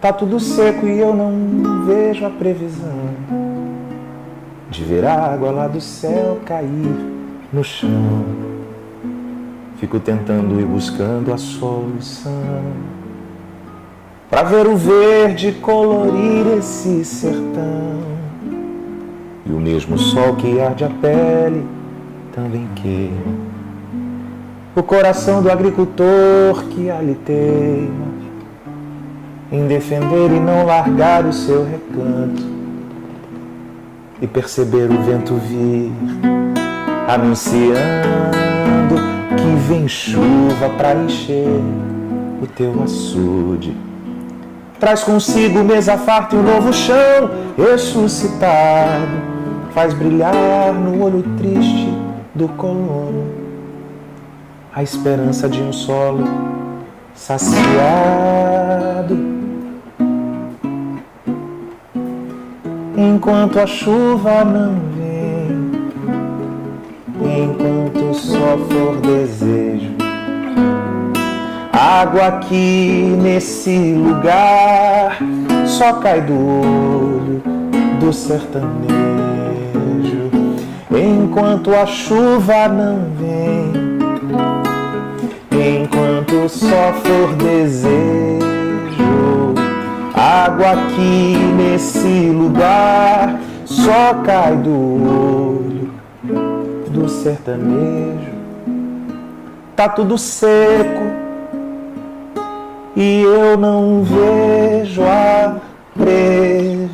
Tá tudo seco e eu não vejo a previsão de ver a água lá do céu cair no chão. Fico tentando ir buscando a solução pra ver o verde colorir esse sertão. E o mesmo sol que arde a pele também queima o coração do agricultor que ali teima em defender e não largar o seu recanto e perceber o vento vir anunciando que vem chuva pra encher o teu açude. Traz consigo mesa farta e um novo chão ressuscitado, faz brilhar no olho triste do colono a esperança de um solo saciado. Enquanto a chuva não vem, enquanto só for desejo, água aqui nesse lugar só cai do olho do sertanejo. Enquanto a chuva não vem, enquanto só for desejo, água aqui nesse lugar só cai do olho do sertanejo. Tá tudo seco e eu não vejo a previsão.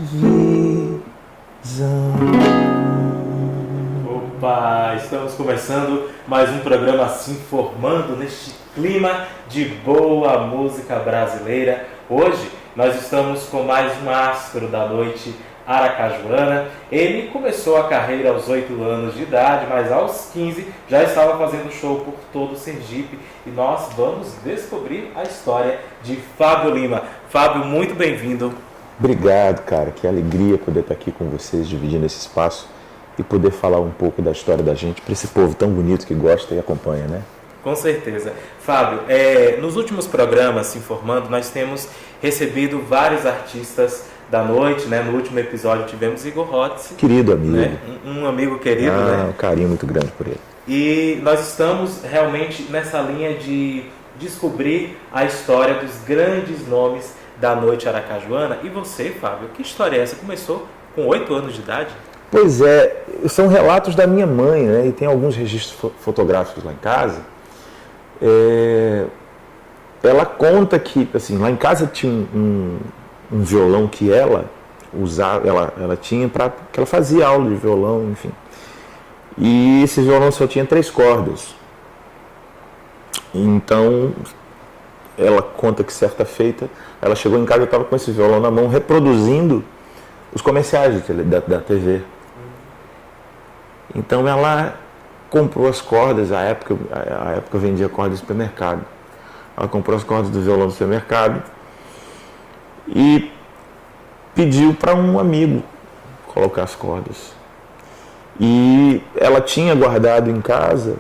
Opa, estamos começando mais um programa Se Informando neste clima de boa música brasileira. Hoje nós estamos com mais um astro da noite aracajuana. Ele começou a carreira aos 8 anos de idade, mas aos 15 já estava fazendo show por todo o Sergipe. E nós vamos descobrir a história de Fábio Lima. Fábio, muito bem-vindo. Obrigado, cara. Que alegria poder estar aqui com vocês, dividindo esse espaço e poder falar um pouco da história da gente para esse povo tão bonito que gosta e acompanha, né? Com certeza. Fábio, nos últimos programas Se Informando, nós temos recebido vários artistas da noite, né? No último episódio tivemos Igor Rotz. Querido amigo. Né? Um amigo querido, né? Um carinho muito grande por ele. E nós estamos realmente nessa linha de descobrir a história dos grandes nomes da noite aracajuana. E você, Fábio, que história é essa? Começou com 8 anos de idade? Pois é, são relatos da minha mãe, né? E tem alguns registros fotográficos lá em casa. Ela conta que, assim, lá em casa tinha um violão que ela usava, ela tinha que ela fazia aula de violão, enfim. E esse violão só tinha 3 cordas. Então, ela conta que certa feita, ela chegou em casa e estava com esse violão na mão, reproduzindo os comerciais da TV. Então ela comprou as cordas, a época vendia cordas no supermercado. Ela comprou as cordas do violão no supermercado e pediu para um amigo colocar as cordas. E ela tinha guardado em casa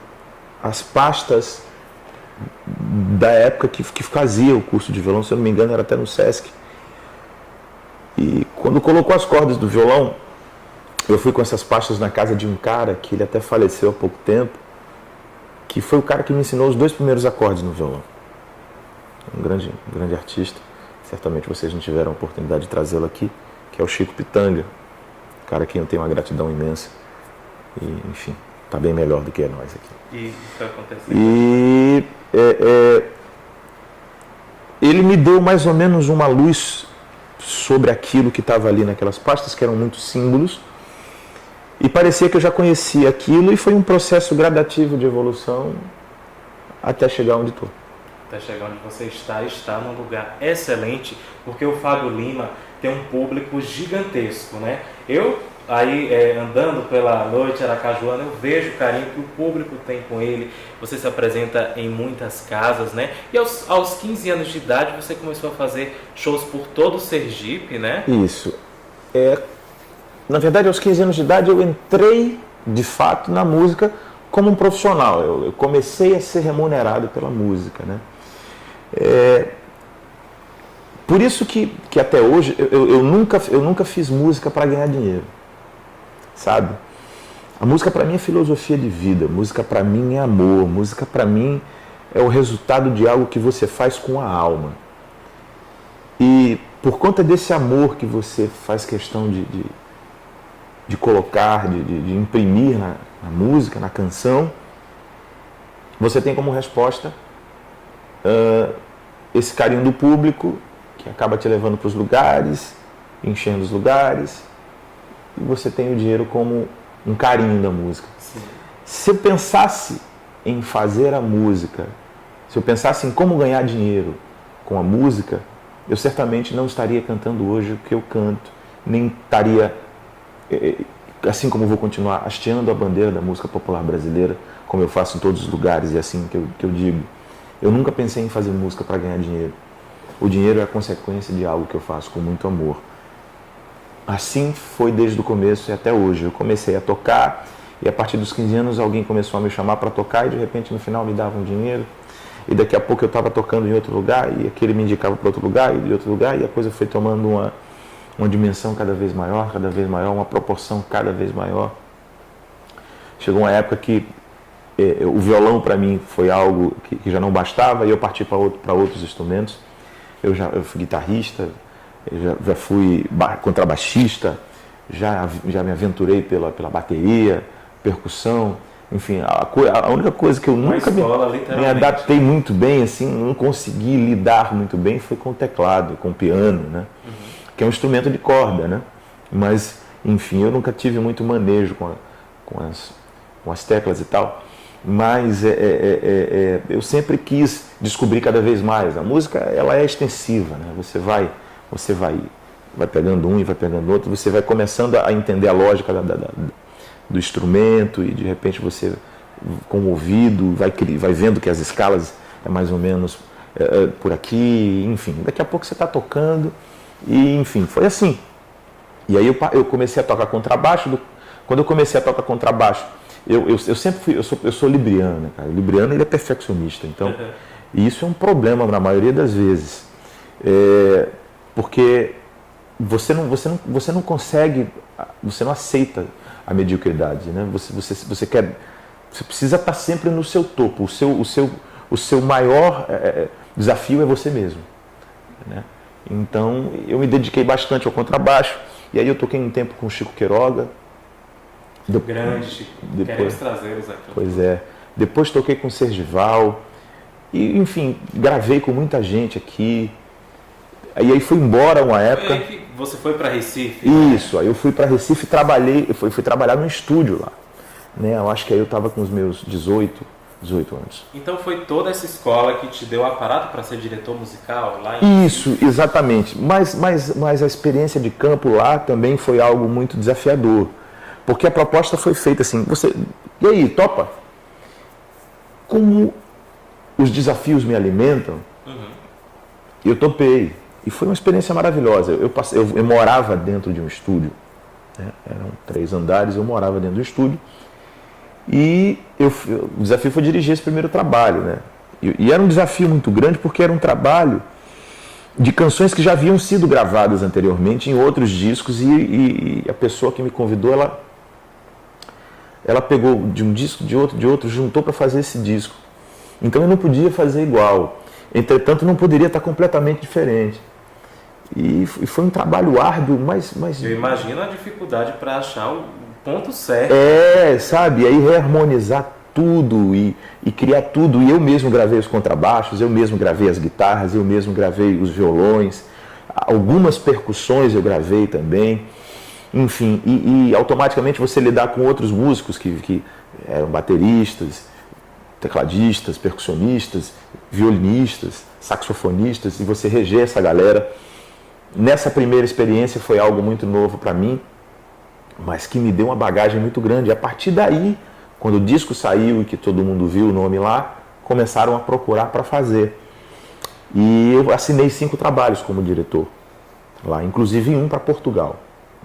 as pastas da época que fazia o curso de violão, se eu não me engano era até no Sesc. E quando colocou as cordas do violão, eu fui com essas pastas na casa de um cara que ele até faleceu há pouco tempo, que foi o cara que me ensinou os 2 primeiros acordes no violão. Um grande artista, certamente vocês não tiveram a oportunidade de trazê-lo aqui, que é o Chico Pitanga, um cara a quem eu tenho uma gratidão imensa. E, enfim, está bem melhor do que nós aqui. E isso aconteceu. E ele me deu mais ou menos uma luz sobre aquilo que estava ali naquelas pastas, que eram muitos símbolos, e parecia que eu já conhecia aquilo, e foi um processo gradativo de evolução até chegar onde estou. Até chegar onde você está num lugar excelente, porque o Fábio Lima tem um público gigantesco, né? Eu, andando pela noite aracajuana, eu vejo o carinho que o público tem com ele. Você se apresenta em muitas casas, né? E aos 15 anos de idade você começou a fazer shows por todo o Sergipe, né? Isso. Na verdade, aos 15 anos de idade eu entrei, de fato, na música como um profissional. Eu comecei a ser remunerado pela música, né? Por isso que até hoje eu nunca fiz música para ganhar dinheiro, sabe? A música para mim é filosofia de vida, música para mim é amor, música para mim é o resultado de algo que você faz com a alma. E por conta desse amor que você faz questão de colocar, de imprimir na música, na canção, você tem como resposta esse carinho do público, que acaba te levando para os lugares, enchendo os lugares, e você tem o dinheiro como um carinho da música. Sim. Se eu pensasse em fazer a música, se eu pensasse em como ganhar dinheiro com a música, eu certamente não estaria cantando hoje o que eu canto, nem estaria, assim como vou continuar, hasteando a bandeira da música popular brasileira, como eu faço em todos os lugares, e assim que eu digo. Eu nunca pensei em fazer música para ganhar dinheiro. O dinheiro é a consequência de algo que eu faço com muito amor. Assim foi desde o começo e até hoje. Eu comecei a tocar e a partir dos 15 anos alguém começou a me chamar para tocar e de repente no final me dava um dinheiro. E daqui a pouco eu estava tocando em outro lugar e aquele me indicava para outro lugar e de outro lugar e a coisa foi tomando uma dimensão cada vez maior, uma proporção cada vez maior. Chegou uma época que o violão para mim foi algo que já não bastava e eu parti para outros instrumentos. Eu fui guitarrista, já fui contrabaixista, já me aventurei pela bateria, percussão, enfim, a única coisa que eu nunca me adaptei muito bem, assim, não consegui lidar muito bem foi com o teclado, com o piano, né? Uhum. Que é um instrumento de corda, né? Mas, enfim, eu nunca tive muito manejo com as teclas e tal. Mas eu sempre quis descobrir cada vez mais. A música, ela é extensiva, né? Você vai pegando um e vai pegando outro, você vai começando a entender a lógica do instrumento e de repente você, com o ouvido, vai vendo que as escalas é mais ou menos por aqui, enfim. Daqui a pouco você está tocando e, enfim, foi assim. E aí eu comecei a tocar contrabaixo. Quando eu comecei a tocar contrabaixo, eu sempre fui, eu sou libriano, né, cara? O libriano, ele é perfeccionista, então, e isso é um problema na maioria das vezes, porque você não consegue, você não aceita a mediocridade, né? Você precisa estar sempre no seu topo, o seu maior desafio é você mesmo, né? Então, eu me dediquei bastante ao contrabaixo, e aí eu toquei um tempo com o Chico Queiroga. Grande, Chico. Queremos trazê-los aqui. Pois é. Depois toquei com o Sergival. E, enfim, gravei com muita gente aqui. E aí fui embora uma época. Foi aí que você foi para Recife? Isso, aí eu fui para Recife e fui trabalhar no estúdio lá. Né? Eu acho que aí eu estava com os meus 18 anos. Então foi toda essa escola que te deu o aparato para ser diretor musical lá Isso, exatamente. Mas a experiência de campo lá também foi algo muito desafiador. Porque a proposta foi feita assim, e aí, topa? Como os desafios me alimentam, eu topei. E foi uma experiência maravilhosa. Eu morava dentro de um estúdio, né? Eram 3 andares, eu morava dentro do estúdio. E o desafio foi dirigir esse primeiro trabalho, né? E era um desafio muito grande porque era um trabalho de canções que já haviam sido gravadas anteriormente em outros discos e a pessoa que me convidou, ela pegou de um disco, de outro, juntou para fazer esse disco. Então eu não podia fazer igual. Entretanto, não poderia estar completamente diferente. E foi um trabalho árduo, mas... Eu imagino a dificuldade para achar o ponto certo. Sabe? E aí reharmonizar tudo e criar tudo. E eu mesmo gravei os contrabaixos, eu mesmo gravei as guitarras, eu mesmo gravei os violões. Algumas percussões eu gravei também. Enfim, e automaticamente você lidar com outros músicos que eram bateristas, tecladistas, percussionistas, violinistas, saxofonistas, e você reger essa galera. Nessa primeira experiência foi algo muito novo para mim, mas que me deu uma bagagem muito grande. E a partir daí, quando o disco saiu e que todo mundo viu o nome lá, começaram a procurar para fazer. E eu assinei 5 trabalhos como diretor lá, inclusive um para Portugal,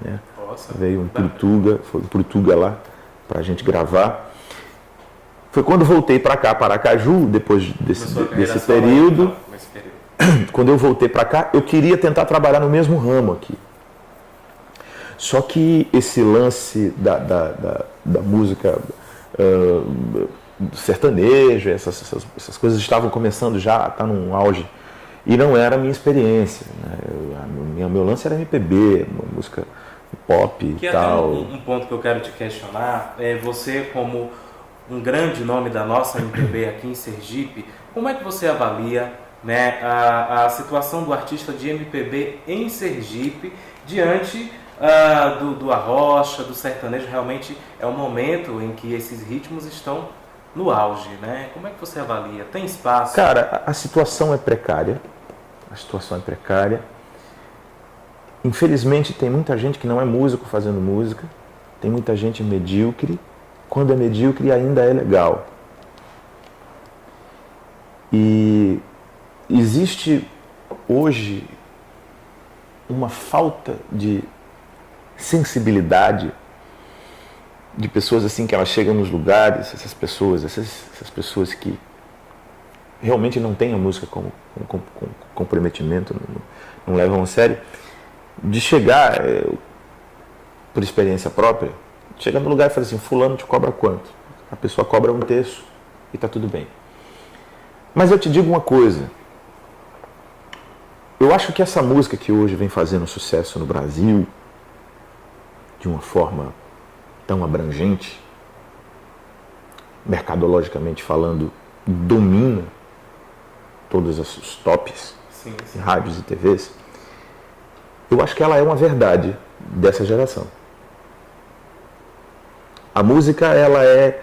né? Nossa, veio um Portuga lá para a gente gravar. Foi quando voltei para cá, para Aracaju, depois desse período. quando eu voltei para cá, eu queria tentar trabalhar no mesmo ramo aqui. Só que esse lance da música sertaneja, essas coisas estavam começando já a estar num auge. E não era a minha experiência. Né? Meu lance era MPB, música pop e tal. Um ponto que eu quero te questionar é você, como um grande nome da nossa MPB aqui em Sergipe, como é que você avalia, né, a situação do artista de MPB em Sergipe diante do arrocha, do sertanejo? Realmente é um momento em que esses ritmos estão no auge, né? Como é que você avalia? Tem espaço? Cara, a situação é precária. A situação é precária. Infelizmente tem muita gente que não é músico fazendo música. Tem muita gente medíocre. Quando é medíocre ainda é legal. E existe hoje uma falta de sensibilidade de pessoas assim que elas chegam nos lugares, essas pessoas que realmente não têm a música como comprometimento, não levam a sério, de chegar, por experiência própria, chega no lugar e fala assim, fulano te cobra quanto? A pessoa cobra 1/3 e está tudo bem. Mas eu te digo uma coisa, eu acho que essa música que hoje vem fazendo sucesso no Brasil, de uma forma tão abrangente, mercadologicamente falando, domina todos os tops em rádios e TVs, eu acho que ela é uma verdade dessa geração. A música, ela é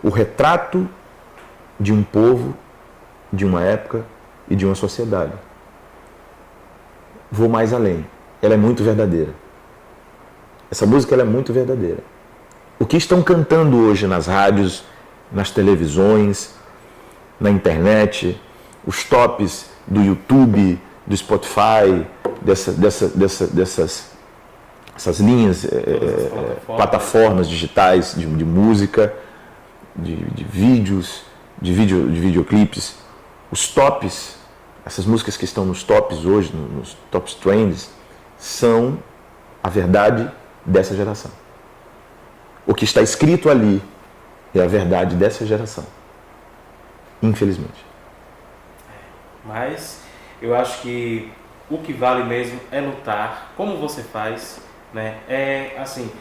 o retrato de um povo, de uma época e de uma sociedade. Vou mais além. Ela é muito verdadeira. Essa música, ela é muito verdadeira. O que estão cantando hoje nas rádios, nas televisões, na internet, os tops do YouTube, do Spotify, essas linhas, plataformas digitais de música, de vídeos, de videoclipes, os tops, essas músicas que estão nos tops hoje, nos tops trends, são a verdade dessa geração. O que está escrito ali é a verdade dessa geração. Infelizmente. Mas eu acho que o que vale mesmo é lutar, como você faz, né? É assim,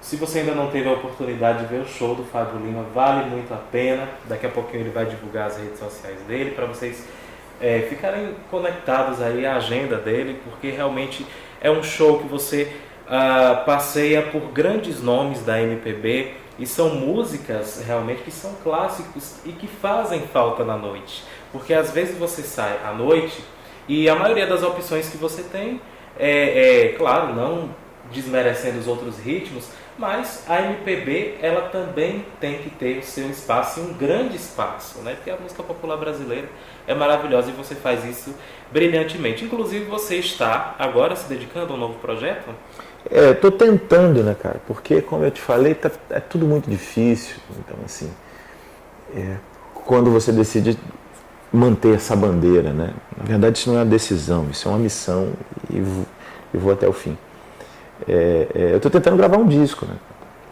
se você ainda não teve a oportunidade de ver o show do Fábio Lima, vale muito a pena. Daqui a pouquinho ele vai divulgar as redes sociais dele para vocês ficarem conectados aí à agenda dele, porque realmente é um show que você passeia por grandes nomes da MPB e são músicas realmente que são clássicos e que fazem falta na noite, porque às vezes você sai à noite e a maioria das opções que você tem claro, não desmerecendo os outros ritmos, mas a MPB ela também tem que ter o seu espaço e um grande espaço, né? Porque a música popular brasileira é maravilhosa e você faz isso brilhantemente. Inclusive você está agora se dedicando a um novo projeto? Estou tentando, né, cara? Porque, como eu te falei, é tudo muito difícil. Então, assim, quando você decide manter essa bandeira, né? Na verdade, isso não é uma decisão, isso é uma missão e vou até o fim. Eu estou tentando gravar um disco, né?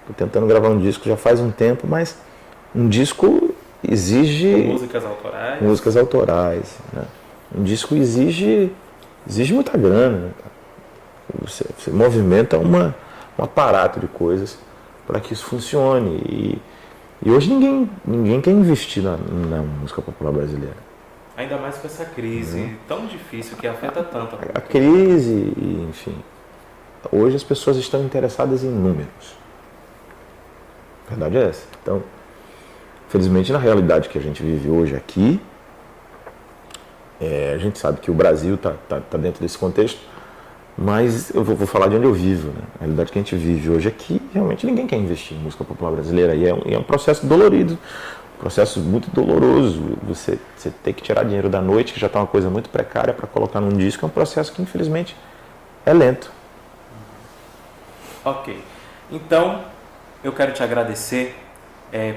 Estou tentando gravar um disco já faz um tempo, mas um disco exige... Músicas autorais. Músicas autorais, né? Um disco exige muita grana, né? Você movimenta um aparato de coisas para que isso funcione. E hoje ninguém quer investir na música popular brasileira. Ainda mais com essa crise tão difícil que afeta tanto. A crise, enfim. Hoje as pessoas estão interessadas em números. A verdade é essa. Então, felizmente, na realidade que a gente vive hoje aqui, a gente sabe que o Brasil está dentro desse contexto, mas eu vou falar de onde eu vivo, né? A realidade que a gente vive hoje aqui, realmente ninguém quer investir em música popular brasileira. E é um processo dolorido, um processo muito doloroso. Você ter que tirar dinheiro da noite, que já está uma coisa muito precária, para colocar num disco, é um processo que, infelizmente, é lento. Ok. Então, eu quero te agradecer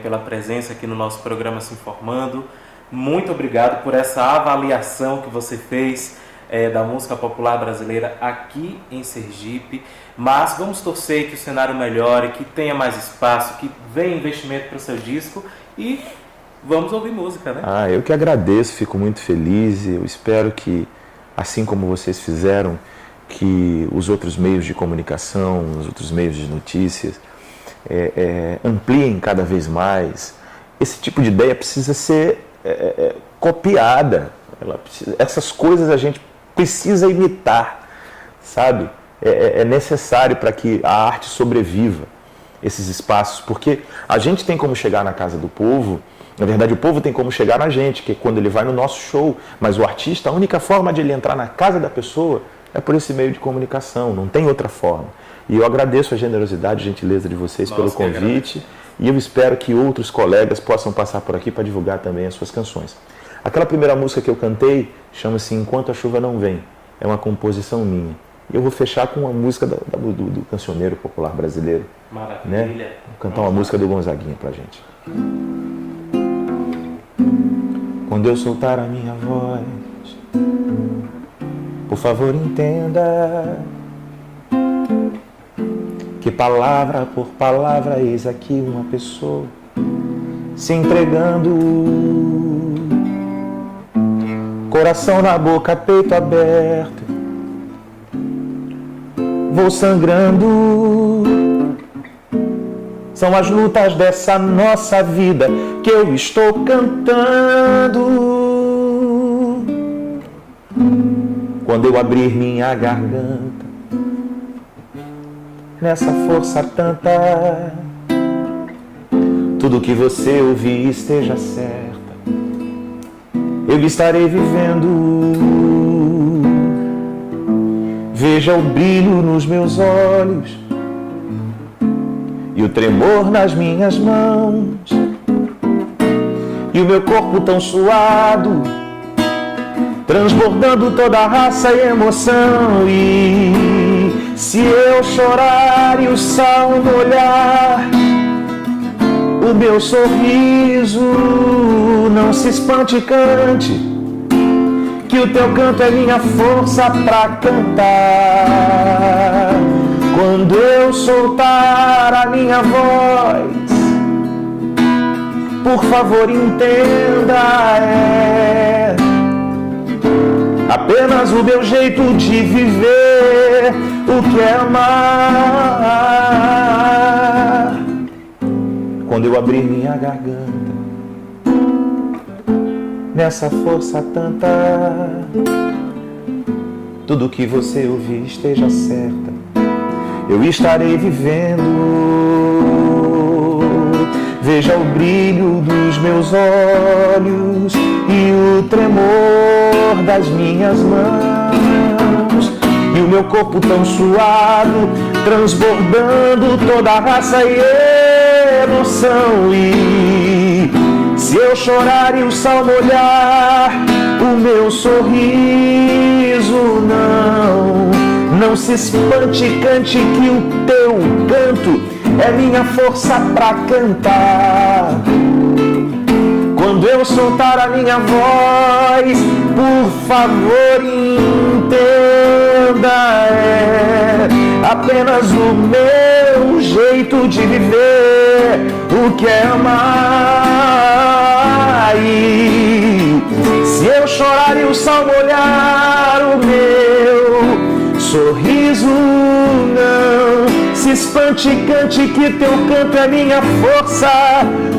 pela presença aqui no nosso programa Se Informando, muito obrigado por essa avaliação que você fez da música popular brasileira aqui em Sergipe. Mas vamos torcer que o cenário melhore, que tenha mais espaço, que venha investimento para o seu disco e vamos ouvir música, né? Eu que agradeço, fico muito feliz. Eu espero que, assim como vocês fizeram, que os outros meios de comunicação, os outros meios de notícias ampliem cada vez mais. Esse tipo de ideia precisa ser copiada. Essas coisas a gente precisa imitar, sabe? É necessário para que a arte sobreviva, esses espaços, porque a gente tem como chegar na casa do povo, na verdade o povo tem como chegar na gente, que é quando ele vai no nosso show, mas o artista, a única forma de ele entrar na casa da pessoa é por esse meio de comunicação, não tem outra forma. E eu agradeço a generosidade e gentileza de vocês pelo convite, e eu espero que outros colegas possam passar por aqui para divulgar também as suas canções. Aquela primeira música que eu cantei chama-se Enquanto a Chuva Não Vem, é uma composição minha. E eu vou fechar com uma música do cancioneiro popular brasileiro. Maravilha. Né? Vou cantar uma música do Gonzaguinha pra gente. Quando eu soltar a minha voz, por favor entenda que palavra por palavra eis aqui uma pessoa se entregando, coração na boca, peito aberto, vou sangrando. São as lutas dessa nossa vida que eu estou cantando. Quando eu abrir minha garganta, nessa força tanta, tudo que você ouvir esteja certa, eu estarei vivendo. Veja o brilho nos meus olhos e o tremor nas minhas mãos e o meu corpo tão suado, transbordando toda a raça e emoção. E se eu chorar e o sal molhar o meu sorriso, não se espante, cante, que o teu canto é minha força pra cantar. Quando eu soltar a minha voz, por favor entenda, é apenas o meu jeito de viver o que é amar. Quando eu abrir minha garganta, nessa força tanta, tudo que você ouvir esteja certa, eu estarei vivendo. Veja o brilho dos meus olhos e o tremor das minhas mãos e o meu corpo tão suado, transbordando toda a raça e emoção. E se eu chorar e o sal molhar o meu sorriso, não se espante, cante, que o teu canto é minha força pra cantar. Quando eu soltar a minha voz, por favor entenda, é apenas o meu jeito de viver o que é amar. E se eu chorar e o sal molhar o meu sorriso, não se espante, cante, que teu canto é minha força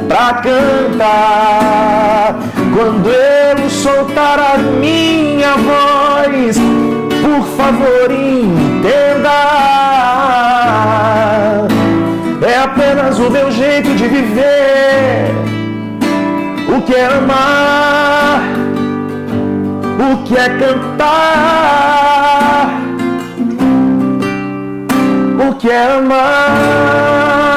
pra cantar. Quando eu soltar a minha voz, por favor entenda, é apenas o meu jeito de viver o que é amar, o que é cantar, o que é amar.